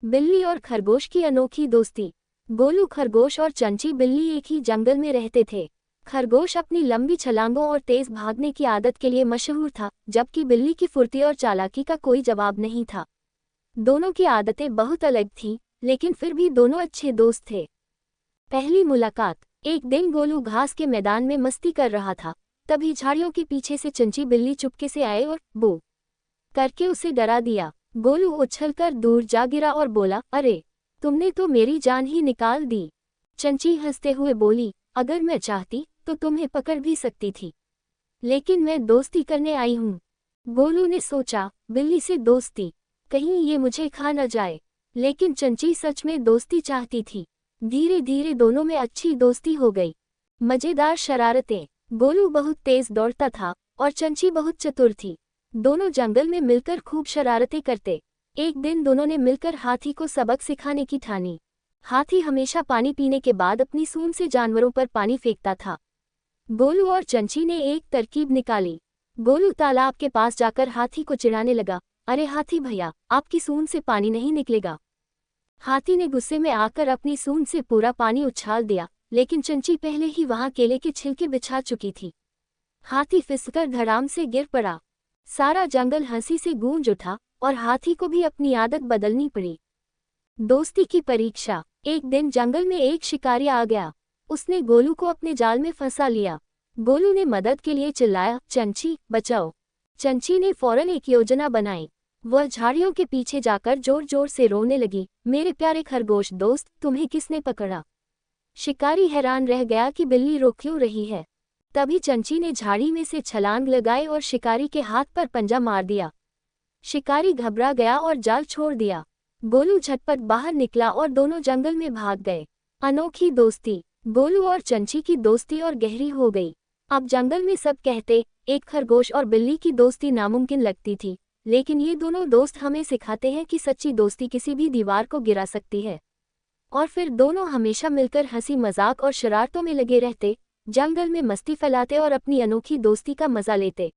बिल्ली और खरगोश की अनोखी दोस्ती। गोलू खरगोश और चंची बिल्ली एक ही जंगल में रहते थे। खरगोश अपनी लंबी छलांगों और तेज भागने की आदत के लिए मशहूर था, जबकि बिल्ली की फुर्ती और चालाकी का कोई जवाब नहीं था। दोनों की आदतें बहुत अलग थीं, लेकिन फिर भी दोनों अच्छे दोस्त थे। पहली मुलाकात। एक दिन गोलू घास के मैदान में मस्ती कर रहा था। तभी झाड़ियों के पीछे से चंची बिल्ली चुपके से आए और बू करके उसे डरा दिया। गोलू उछलकर दूर जा गिरा और बोला, अरे, तुमने तो मेरी जान ही निकाल दी। चंची हंसते हुए बोली, अगर मैं चाहती तो तुम्हें पकड़ भी सकती थी, लेकिन मैं दोस्ती करने आई हूँ। गोलू ने सोचा, बिल्ली से दोस्ती, कहीं ये मुझे खा न जाए। लेकिन चंची सच में दोस्ती चाहती थी। धीरे धीरे दोनों में अच्छी दोस्ती हो गई। मजेदार शरारतें। गोलू बहुत तेज दौड़ता था और चंची बहुत चतुर थी। दोनों जंगल में मिलकर खूब शरारतें करते। एक दिन दोनों ने मिलकर हाथी को सबक सिखाने की ठानी। हाथी हमेशा पानी पीने के बाद अपनी सूंड से जानवरों पर पानी फेंकता था। गोलू और चंची ने एक तरकीब निकाली। गोलू तालाब के पास जाकर हाथी को चिढ़ाने लगा, अरे हाथी भैया, आपकी सूंड से पानी नहीं निकलेगा। हाथी ने गुस्से में आकर अपनी सूंड से पूरा पानी उछाल दिया, लेकिन चंची पहले ही वहां केले के छिलके बिछा चुकी थी। हाथी फिसलकर धड़ाम से गिर पड़ा। सारा जंगल हंसी से गूंज उठा और हाथी को भी अपनी आदत बदलनी पड़ी। दोस्ती की परीक्षा। एक दिन जंगल में एक शिकारी आ गया। उसने गोलू को अपने जाल में फंसा लिया। गोलू ने मदद के लिए चिल्लाया, चंची बचाओ। चंची ने फौरन एक योजना बनाई। वह झाड़ियों के पीछे जाकर जोर जोर से रोने लगी, मेरे प्यारे खरगोश दोस्त, तुम्हें किसने पकड़ा। शिकारी हैरान रह गया कि बिल्ली रो क्यों रही है। तभी चंची ने झाड़ी में से छलांग लगाई और शिकारी के हाथ पर पंजा मार दिया। शिकारी घबरा गया और जाल छोड़ दिया। गोलू झटपट बाहर निकला और दोनों जंगल में भाग गए। अनोखी दोस्ती। गोलू और चंची की दोस्ती और गहरी हो गई। अब जंगल में सब कहते, एक खरगोश और बिल्ली की दोस्ती नामुमकिन लगती थी, लेकिन ये दोनों दोस्त हमें सिखाते हैं कि सच्ची दोस्ती किसी भी दीवार को गिरा सकती है। और फिर दोनों हमेशा मिलकर हंसी मजाक और शरारतों में लगे रहते, जंगल में मस्ती फैलाते और अपनी अनोखी दोस्ती का मजा लेते।